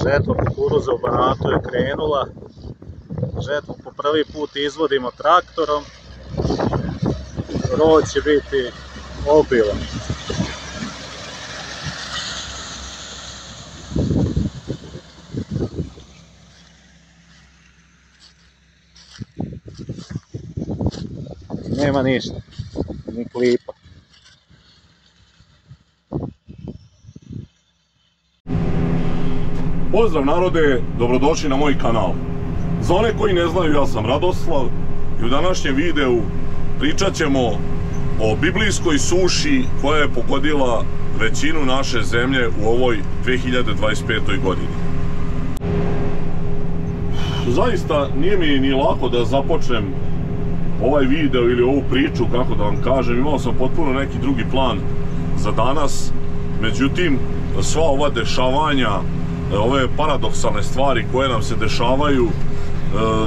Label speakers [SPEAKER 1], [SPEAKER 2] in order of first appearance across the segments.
[SPEAKER 1] Žetva kukuruza u Banatu je krenula. Žetvu po prvi put izvodimo traktorom. Rod će biti obilan. Nema ništa, ni klipa.
[SPEAKER 2] Pozdrav narode, dobrodošli na moj kanal. Za one koji ne znaju, ja sam Radoslav i u današnjem videu pričat ćemo o biblijskoj suši koja je pogodila većinu naše zemlje u ovoj 2025. godini. Zaista nije mi ni lako da započnem ovaj video ili ovu priču, kako da vam kažem. Imao sam potpuno neki drugi plan za danas, međutim sva ova dešavanja, ove paradoksalne stvari koje nam se dešavaju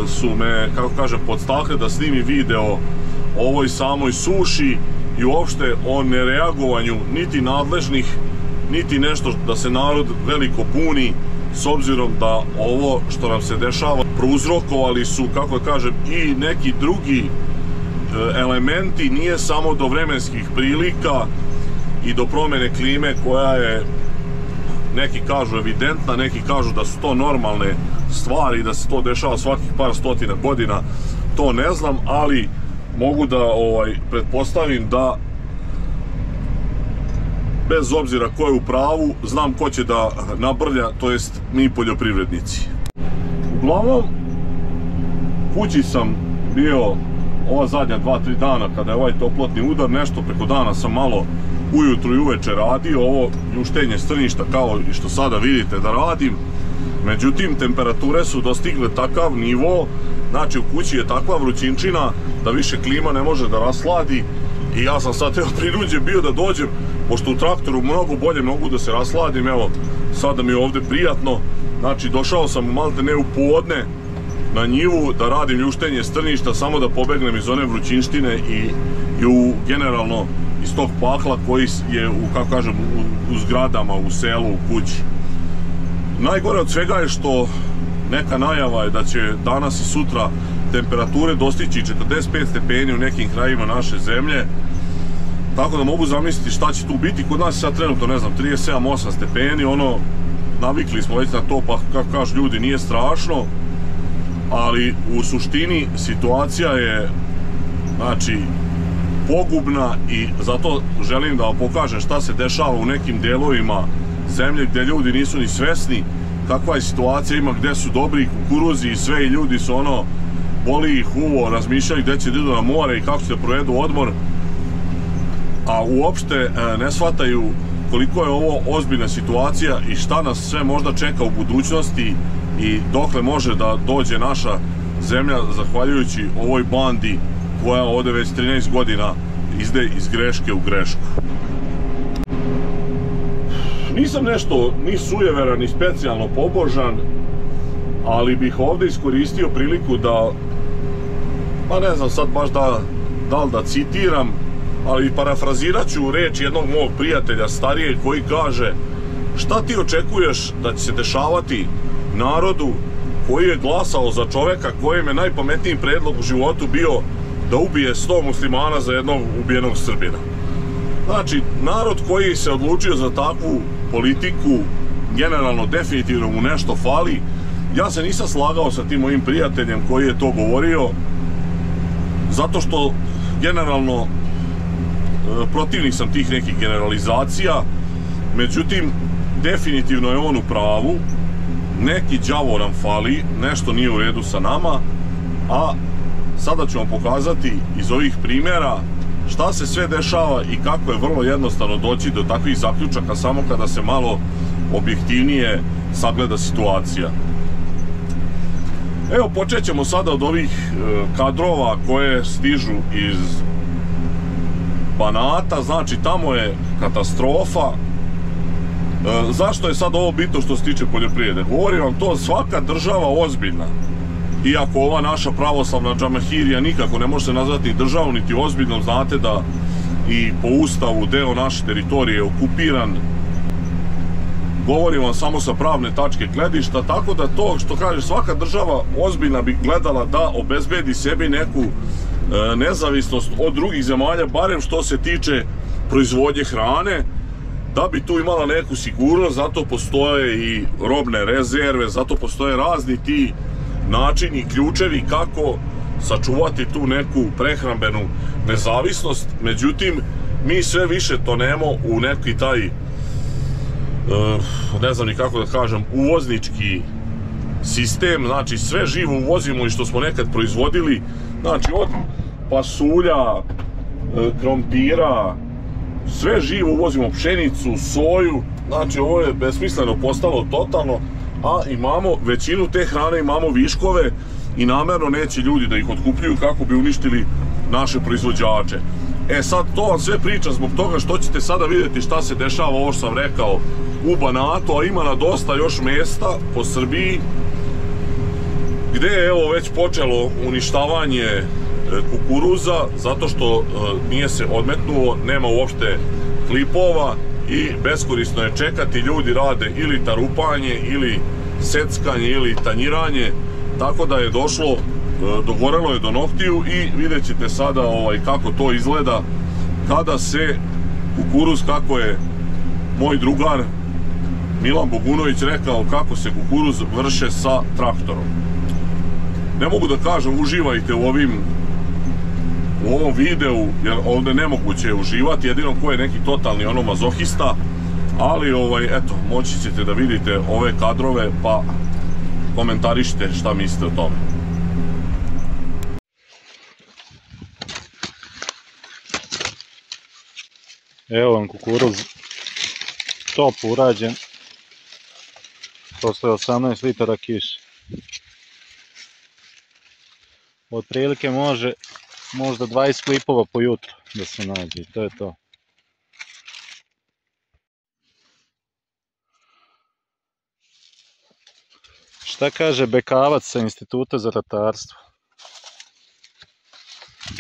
[SPEAKER 2] su me, kako kažem, podstakle da snimim video o ovoj samoj suši i uopšte o nereagovanju niti nadležnih, niti nešto da se narod veliko buni, s obzirom da ovo što nam se dešava prouzrokovali su, kako da kažem, i neki drugi elementi. Nije samo do vremenskih prilika i do promjene klime koja je, neki kažu, evidentna, neki kažu da su to normalne stvari, da se to dešava svakih par stotina godina, to ne znam, ali mogu da pretpostavim da bez obzira ko je u pravu, znam ko će da nabrlja, to jest mi poljoprivrednici. Uglavnom, kući sam bio ova zadnja 2-3 dana kada je ovaj toplotni udar, nešto preko dana sam malo ujutru i uveče radio ovo ljuštenje strništa kao i što sada vidite da radim. Međutim, temperature su dostigle takav nivo, znači u kući je takva vrućinčina da više klima ne može da rasladi i ja sam sad prinuđen bio da dođem, pošto u traktoru mnogo bolje mogu da se rasladim. Evo, sada mi je ovdje prijatno, znači došao sam malte ne u podne na njivu da radim ljuštenje strništa, samo da pobegnem iz one vrućinštine i u generalno iz tog pakla koji je, kako kažem, u zgradama, u selu, u kući. Najgore od svega je što neka najava je da će danas i sutra temperature dostići 45 stepeni u nekim krajima naše zemlje, tako da mogu zamisliti šta će tu biti. Kod nas je sad trenutno, ne znam, 37-8 stepeni, navikli smo već na to, pa kako kažu ljudi, nije strašno, ali u suštini situacija je, znači, pogubna i zato želim da vam pokažem šta se dešava u nekim delovima zemlje gdje ljudi nisu ni svesni kakva je situacija, ima gdje su dobri kukuruzi i sve, i ljudi su boli ih uvo, razmišljaju gdje će da idu na more i kako će da provedu odmor, a uopšte ne shvataju koliko je ovo ozbiljna situacija i šta nas sve možda čeka u budućnosti i dokle može da dođe naša zemlja zahvaljujući ovoj bandi koja ovdje već 13 godina ide iz greške u grešku. Nisam nešto ni sujeveran, ni specijalno pobožan, ali bih ovdje iskoristio priliku da, pa ne znam sad baš da li da citiram, ali parafrazirat ću reč jednog mog prijatelja starijeg koji kaže: šta ti očekuješ da će se dešavati narodu koji je glasao za čoveka kojem je najpametniji predlog u životu bio da ubije 100 muslimana za jednog ubijenog Srbina. Znači, narod koji se odlučio za takvu politiku, generalno definitivno mu nešto fali. Ja se nisam slagao sa tim mojim prijateljem koji je to govorio, zato što generalno protivnik sam tih nekih generalizacija, međutim definitivno je on u pravu. Neki đavo nam fali, nešto nije u redu sa nama, a sada ću vam pokazati iz ovih primjera šta se sve dešava i kako je vrlo jednostavno doći do takvih zaključaka samo kada se malo objektivnije sagleda situacija. Evo, počet ćemo sada od ovih kadrova koje stižu iz Banata, znači tamo je katastrofa. Zašto je sad ovo bitno što se tiče poljoprivrede? Govorim vam to, svaka država ozbiljna, iako ova naša pravoslavna džamahirija nikako ne može se nazvati državom niti ozbiljnom, znate da i po ustavu deo naše teritorije je okupiran, govorim vam samo sa pravne tačke gledišta, tako da to što kaže svaka država ozbiljna bi gledala da obezbedi sebi neku nezavisnost od drugih zemalja, barem što se tiče proizvodnje hrane, da bi tu imala neku sigurnost. Zato postoje i robne rezerve, zato postoje razni ti načini, ključevi kako sačuvati tu neku prehrambenu nezavisnost. Međutim, mi sve više tonemo u neki taj, ne znam ni kako da kažem, uvoznički sistem. Znači sve živo uvozimo i što smo nekad proizvodili, znači od pasulja, krompira, sve živo uvozimo, pšenicu, soju. Znači ovo je besmisleno postalo totalno, a imamo većinu te hrane, imamo viškove i namerno neće ljudi da ih otkupljuju kako bi uništili naše proizvođače. E sad, to vam sve pričam zbog toga što ćete sada vidjeti šta se dešava, ovo što sam rekao, u Banatu, a ima na dosta još mjesta po Srbiji gdje je evo već počelo uništavanje kukuruza, zato što nije se odmetnuo, nema uopšte klipova i beskorisno je čekati. Ljudi rade ili tarupanje, ili seckanje, ili tanjiranje, tako da je došlo, dogorelo je do noktiju i vidjet ćete sada kako to izgleda kada se kukuruz, kako je moj drugar Milan Bogunović rekao, kako se kukuruz vrše sa traktorom. Ne mogu da kažem uživajte u ovom videu, jer ovdje nemoguće je uživati, jedino ko je neki totalni mazohista, ali eto, moći ćete da vidite ove kadrove pa komentarišite šta mislite o tome.
[SPEAKER 1] Evo vam kukuruz top urađen, posle 18 litara kiše. Otprilike može možda 20 klipova po jutru da se nađe, to je to. Šta kaže Bekavac sa Instituta za ratarstvo?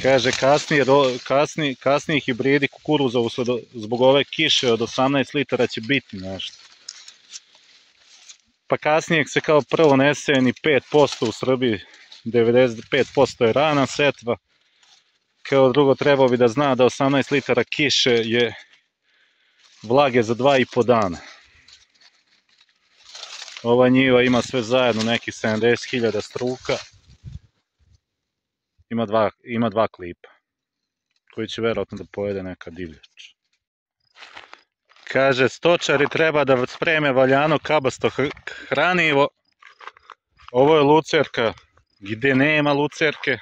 [SPEAKER 1] Kaže kasniji hibridi kukuruza zbog ove kiše od 18 litara će biti nešto. Pa kasnijeg se kao prvo ne seje ni 5% u Srbiji, 95% je rana setva. Kao drugo, trebao bi da zna da 18 litara kiše je vlage za 2,5 dana. Ova njiva ima sve zajedno nekih 70.000 struka. Ima dva klipa, koji će vjerojatno da pojede neka divljač. Kaže, stočari treba da spreme valjano kabasto hranivo. Ovo je lucerka gdje nema lucerke,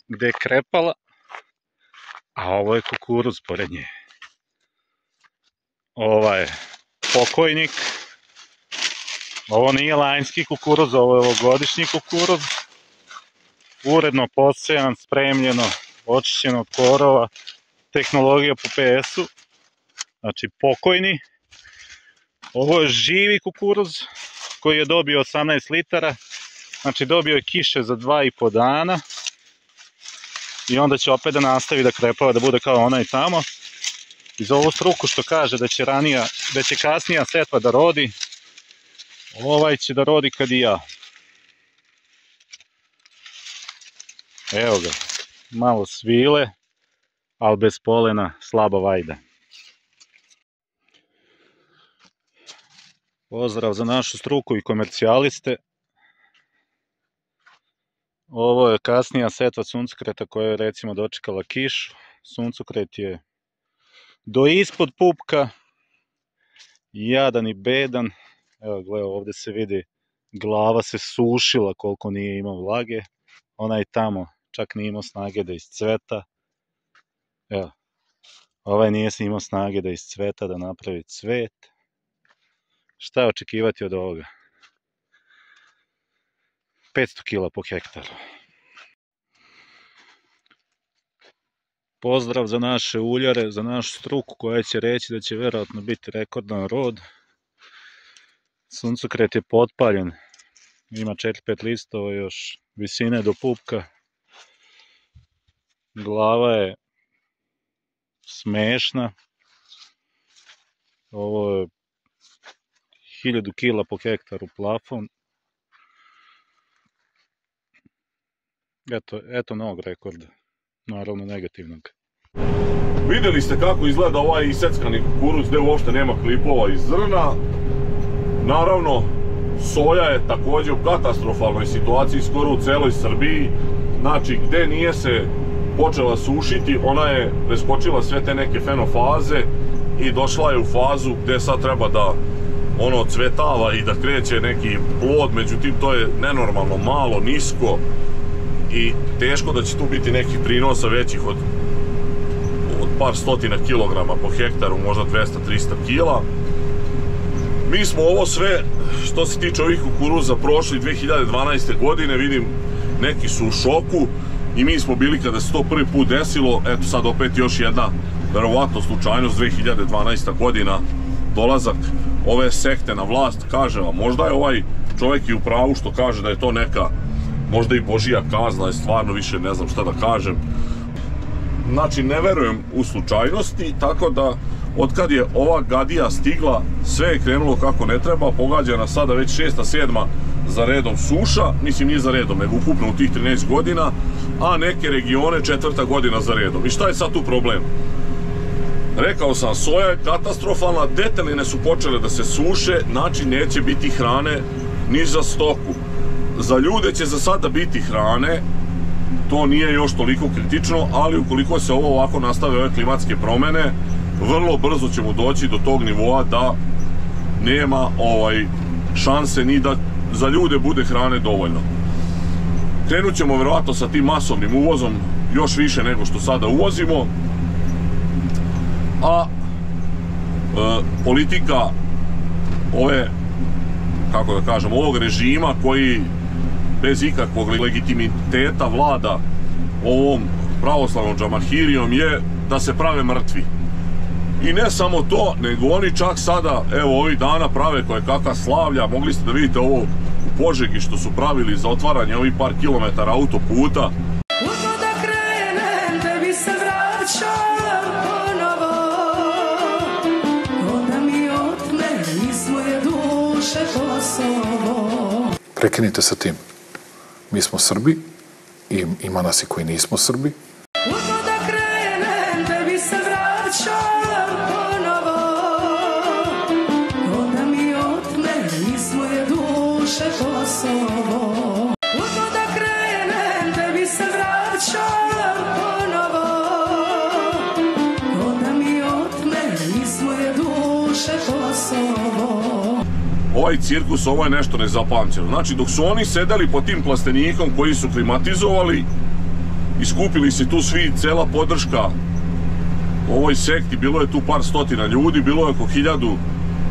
[SPEAKER 1] gdje je krepala, a ovo je kukuruz pored nje. Ovo je pokojnik. Ovo nije lanjski kukuruz, ovo je ovogodišnji kukuruz. Uredno posejan, spremljeno, očišćeno od korova, tehnologija po PS-u, znači pokojni. Ovo je živi kukuruz koji je dobio 18 litara, znači dobio je kiše za 2,5 dana i onda će opet da nastavi da krepava, da bude kao onaj tamo. I za ovu struku što kaže da će kasnija setva da rodi, ovaj će da rodi kad i ja. Evo ga, malo svile, ali bez polena, slaba vajda. Pozdrav za našu struku i komercijaliste. Ovo je kasnija setva suncokreta koja je recimo dočekala kišu. Suncokret je do ispod pupka, jadan i bedan. Evo gledaj, ovdje se vidi, glava se sušila koliko nije imao vlage. Onaj tamo čak nije imao snage da iscveta. Evo, ovaj nije imao snage da iscveta, da napravi cvet. Šta je očekivati od ovoga? 500 kila po hektaru. Pozdrav za naše uljare, za našu struku koja će reći da će vjerojatno biti rekordan rod. Suncokret je potpaljen, ima 4-5 listova još visine do pupka. Glava je smešna. Ovo je 1000 kila po hektaru plafon. Eto novog rekorda, naravno negativnog.
[SPEAKER 2] Vidjeli ste kako izgleda ovaj iseckani kukuruz gdje uopšte nema klipova iz zrna. Naravno, soja je također u katastrofalnoj situaciji skoro u celoj Srbiji. Znači, gdje nije se počela sušiti, ona je preskočila sve te neke fenofaze i došla je u fazu gdje sad treba da ono cvetava i da kreće neki plod, međutim to je nenormalno malo, nisko i teško da će tu biti nekih prinosa većih od par stotina kilograma po hektaru, možda 200-300 kila. Mi smo ovo sve, što se tiče ovih kukuruza, prošli 2012. godine, vidim, neki su u šoku i mi smo bili kada se to prvi put desilo, eto sad opet još jedna, verovatno slučajnost, 2012. godina, dolazak ove sekte na vlast. Kažem vam, možda je ovaj čovjek i u pravu što kaže da je to neka, možda i božija kazna, je stvarno više ne znam šta da kažem. Znači, ne verujem u slučajnosti, tako da otkad je ova gadija stigla, sve je krenulo kako ne treba, pogađana sada već 6. 7. za redom suša, mislim nije za redom, nego ukupno u tih 13 godina, a neke regione 4. godina za redom. I šta je sad tu problem? Rekao sam, soja je katastrofalna, deteline su počele da se suše, znači neće biti hrane ni za stoku. Za ljude će za sada biti hrane, to nije još toliko kritično, ali ukoliko se ovo ovako nastave ove klimatske promjene, vrlo brzo ćemo doći do tog nivoa da nema šanse ni da za ljude bude hrane dovoljno. Krenut ćemo vjerojatno sa tim masovnim uvozom još više nego što sada uvozimo, a politika ove, kako da kažem, ovog režima koji bez ikakvog legitimiteta vlada ovom pravoslavnom džamahirijom je da se prave mrtvi. I ne samo to, nego oni čak sada, evo ovih dana prave koje kakva slavlja, mogli ste da vidite ovo u Požegi što su pravili za otvaranje ovih par kilometara autoputa.
[SPEAKER 3] Prekinite sa tim. Mi smo Srbi i ima nas i koji nismo Srbi.
[SPEAKER 2] Ovaj cirkus, ovo je nešto nezapamćeno. Znači, dok su oni sedeli pod tim plastenikom koji su klimatizovali i skupili se tu svi, cela podrška ovoj sekti, bilo je tu par stotina ljudi, bilo je oko 1000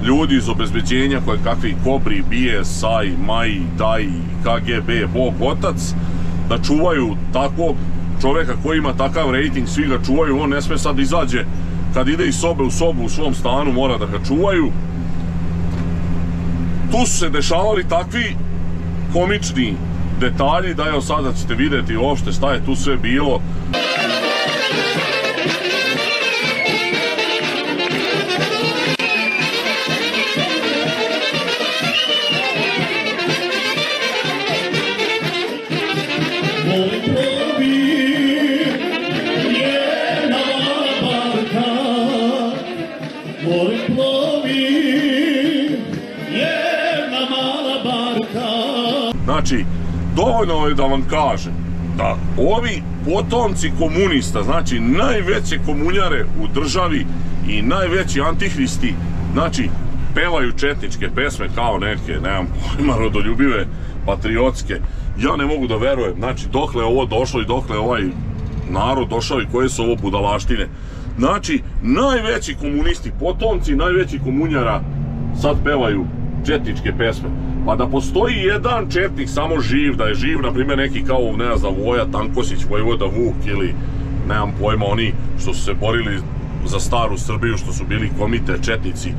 [SPEAKER 2] ljudi iz obezbeđenja koje kakvi Kobri, BSI, MAI, DAI, KGB, Bog, Otac, da čuvaju takvog čoveka koji ima takav rating, svi ga čuvaju, on ne sme sad izađe, kad ide iz sobe u sobu u svom stanu mora da ga čuvaju. Tu su se dešavali takvi komični detalji da evo sada ćete vidjeti uopšte šta je tu sve bilo. Znači, dovoljno je da vam kažem da ovi potomci komunista, znači najveće komunjare u državi i najveći antihristi, znači pevaju četničke pesme kao neke, nemam pojma, rodoljubive, patriotske. Ja ne mogu da verujem, znači dokle je ovo došlo i dokle je ovaj narod došao i koje su ovo budalaštine. Znači, najveći komunisti, potomci najvećih komunjara sad pevaju četničke pesme. Pa da postoji jedan četnik samo živ, da je živ, na primjer, neki kao, ne znam, Voja Tankosić, Vojvoda Vuk ili, nemam pojma, oni što su se borili za staru Srbiju, što su bili komite, četnici,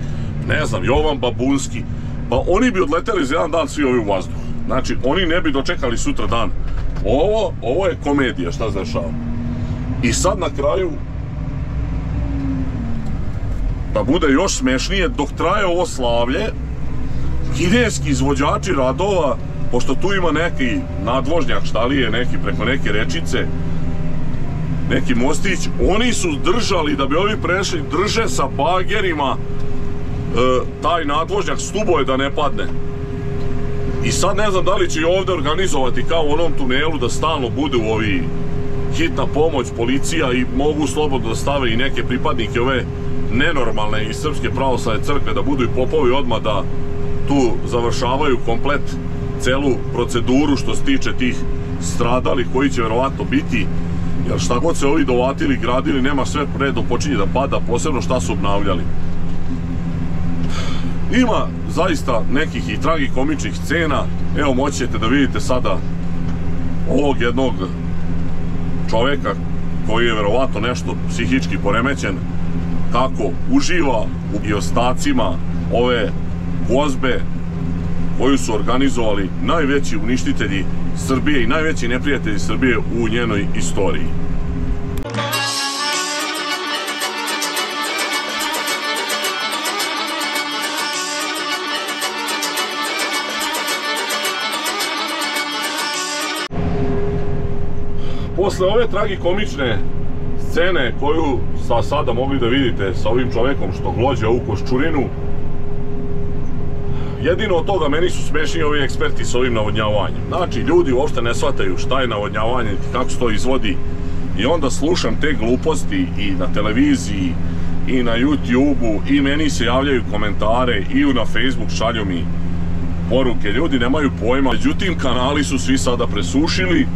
[SPEAKER 2] ne znam, Jovan Babunski, pa oni bi odleteli za jedan dan svi ovi u vazduh. Znači, oni ne bi dočekali sutra dan. Ovo je komedija, šta se dešava. I sad na kraju, da bude još smešnije, dok traje ovo slavlje, kineski izvođači radova, pošto tu ima neki nadvožnjak, šta li je, neki preko neke rečice, neki mostić, oni su držali, da bi ovi prešli, drže sa bagerima taj nadvožnjak, stubove da ne padne. I sad ne znam da li će i ovdje organizovati kao u onom tunelu da stalno budu ovi hitna pomoć, policija i mogu slobodno da stave i neke pripadnike ove nenormalne iz Srpske pravoslavne crkve, da budu i popovi odmah da tu završavaju komplet celu proceduru što se tiče tih stradalih koji će verovatno biti, jer šta god se ovi dovatili, gradili, nema, sve redom počinje da pada, posebno šta su obnavljali. Ima zaista nekih i tragikomičnih scena. Evo, moći ćete da vidite sada ovog jednog čoveka koji je verovatno nešto psihički poremećen, kako uživa u ostacima ove gozbe koju su organizovali najveći uništitelji Srbije i najveći neprijatelji Srbije u njenoj istoriji. Posle ove tragikomične scene koju sada mogli da vidite sa ovim čovekom što glođe ovu koščurinu, jedino od toga meni su smešni ovi eksperti s ovim navodnjavanjem. Znači, ljudi uopšte ne shvataju šta je navodnjavanje, kako se to izvodi, i onda slušam te gluposti i na televiziji i na YouTube-u i meni se javljaju komentare i na Facebook šalju mi poruke, ljudi nemaju pojma. Međutim, kanali su svi sada presušili,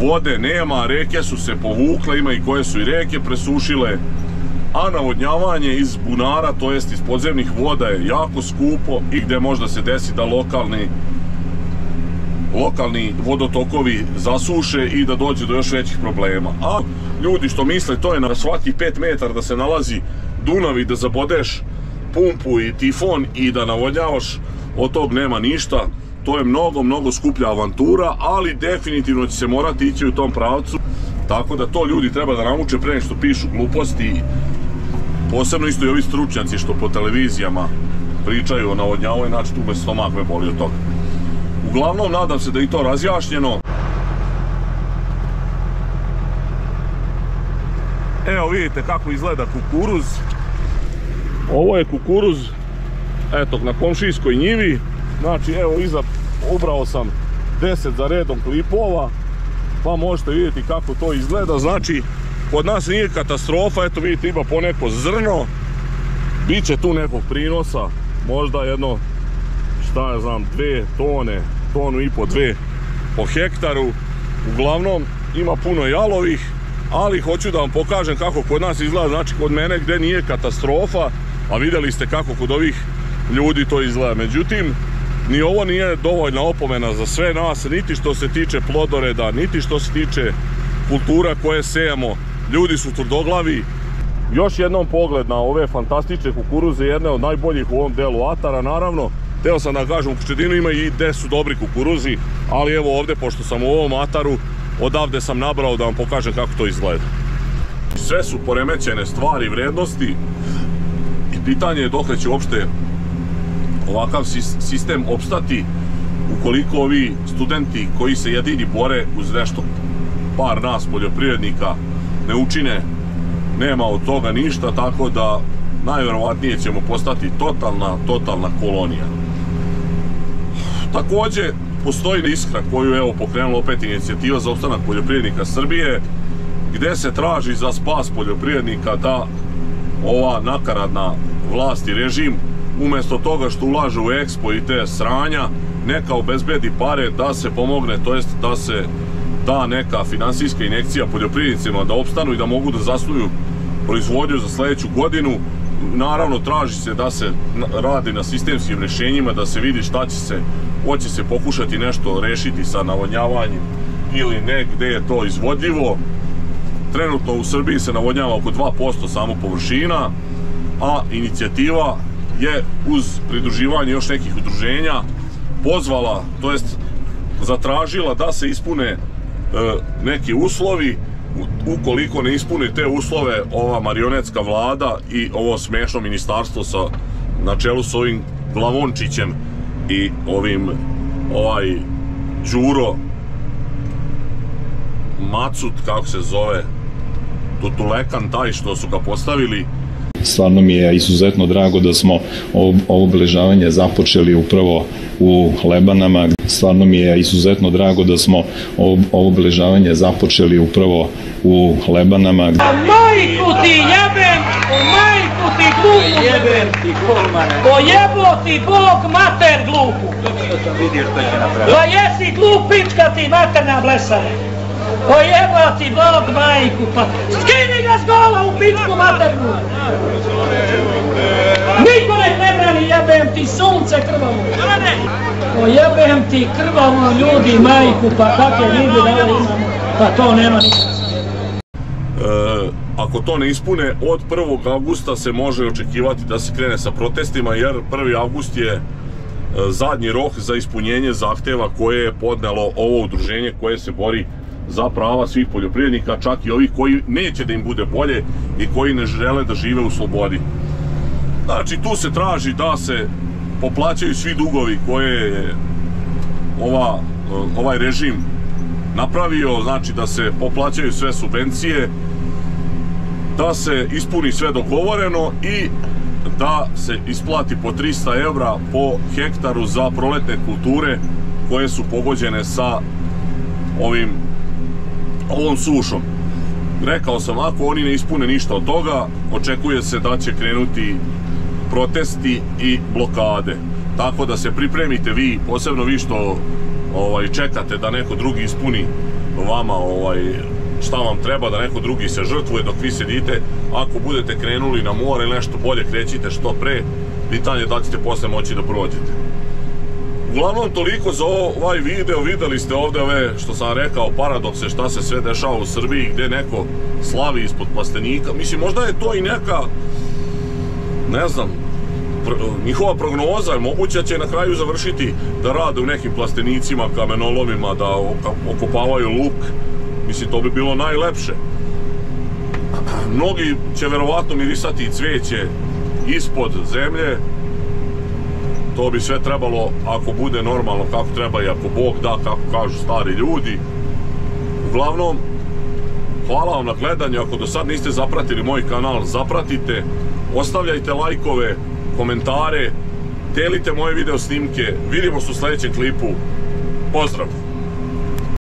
[SPEAKER 2] vode nema, reke su se povukle, ima i koje su i reke presušile, a navodnjavanje iz bunara, to jest iz podzemnih voda, je jako skupo i gde možda se desi da lokalni vodotokovi zasuše i da dođe do još većih problema. A ljudi što misle to je na svaki 5 metara da se nalazi Dunav i da zabodeš pumpu i tifon i da navodnjavaš, od tog nema ništa. To je mnogo, mnogo skuplja avantura, ali definitivno će se morati ići u tom pravcu. Tako da to ljudi treba da nauče pre nego što pišu gluposti. Posebno isto i ovi stručnjaci što po televizijama pričaju o navodnjavanju, znači tu me stomak me boli od toga. Uglavnom, nadam se da je i to razjašnjeno. Evo vidite kako izgleda kukuruz. Ovo je kukuruz, eto, na komšijskoj njivi. Znači, evo, iza ubrao sam 10 za redom klipova, pa možete vidjeti kako to izgleda. Znači, kod nas nije katastrofa, eto vidite, ima poneko zrno, bit će tu nekog prinosa, možda jedno, šta ja znam, 2 tone, 1,5 tonu, 2 po hektaru. Uglavnom, ima puno jalovih, ali hoću da vam pokažem kako kod nas izgleda, znači kod mene gde nije katastrofa, a vidjeli ste kako kod ovih ljudi to izgleda. Međutim, ni ovo nije dovoljna opomena za sve nas, niti što se tiče plodoreda, niti što se tiče kultura koje sejemo. Ljudi su tvrdoglavi. Još jednom pogled na ove fantastične kukuruze, jedne od najboljih u ovom delu atara, naravno. Teo sam da kažem, u Kučedinu ima i gde su dobri kukuruzi, ali evo ovde, pošto sam u ovom ataru, odavde sam nabrao da vam pokažem kako to izgleda. Sve su poremećene stvari, vrednosti i pitanje je dokle će uopšte ovakav sistem opstati ukoliko ovi studenti koji se jedini bore uz nešto par nas poljoprivrednika ne učine, nema od toga ništa, tako da najverovatnije ćemo postati totalna kolonija. Takođe, postoji iskra koju evo pokrenula opet inicijativa za opstanak poljoprivrednika Srbije, gde se traži za spas poljoprivrednika da ova nakaradna vlast i režim umjesto toga što ulaže u Expo i te sranja, neka obezbedi pare da se pomogne, to jest da se da neka finansijska injekcija poljoprivrednicima da opstanu i da mogu da zasnuju proizvodnju za sledeću godinu. Naravno, traži se da se radi na sistemskim rešenjima, da se vidi šta će se, hoće se pokušati nešto rešiti sa navodnjavanjem ili ne, gde je to izvodljivo. Trenutno u Srbiji se navodnjava oko 2% samo površina, a inicijativa je uz pridruživanje još nekih udruženja pozvala, to jest zatražila da se ispune neki uslovi. Ukoliko ne ispuni te uslove, ova marionetska vlada i ovo smešno ministarstvo na čelu s ovim Glavončićem i ovaj Đuro Macut, kako se zove, Tutulekan, taj što su ga postavili.
[SPEAKER 4] Stvarno mi je izuzetno drago da smo ovo obeležavanje započeli upravo u Lebanama. Stvarno mi je izuzetno drago da smo ovo obeležavanje započeli upravo u Lebanama.
[SPEAKER 5] Majku ti jebem, majku ti glupu jebem, pojebo ti Bog mater glupu. Pa jesi glup pička ti materna blesave. Pojeba ti Bog majku, pa skini ga s gola u pičku maternu. Niko nek ne brani, jebem ti sunce krvavo. Pojebem ti krvavo ljudi majku, pa kakve ljudi da imamo, pa to nema nikada.
[SPEAKER 2] Ako to ne ispune, od 1. avgusta se može očekivati da se krene sa protestima, jer 1. avgust je zadnji rok za ispunjenje zahteva koje je podnelo ovo udruženje koje se bori za prava svih poljoprivrednika, čak i ovih koji neće da im bude bolje i koji ne žele da žive u slobodi. Znači, tu se traži da se poplaćaju svi dugovi koje je ovaj režim napravio, znači da se poplaćaju sve subvencije, da se ispuni sve dogovoreno i da se isplati po 300 € po hektaru za proletne kulture koje su pogođene sa ovom sušom. Rekao sam, ako oni ne ispune ništa od toga, očekuje se da će krenuti protesti i blokade. Tako da se pripremite vi, posebno vi što čekate da neko drugi ispuni vama šta vam treba, da neko drugi se žrtvuje dok vi sedite. Ako budete krenuli na more ili nešto bolje, krećite što pre, pitanje da ćete posle moći da prođete. Uglavnom, toliko za ovaj video. Videli ste ovde ove, što sam rekao, paradokse, šta se sve dešava u Srbiji, gde neko slavi ispod plastenika. Mislim, možda je to i neka, ne znam, njihova prognoza, je moguće će na kraju završiti da rade u nekim plastenicima, kamenolomima, da okopavaju luk. Mislim, to bi bilo najlepše. Mnogi će verovatno mirisati cveće ispod zemlje. To bi sve trebalo, ako bude normalno kako treba i ako Bog da, kako kažu stari ljudi. Uglavnom, hvala vam na gledanju. Ako do sad niste zapratili moj kanal, zapratite. Ostavljajte lajkove, komentare, delite moje video snimke. Vidimo se u sledećem klipu. Pozdrav!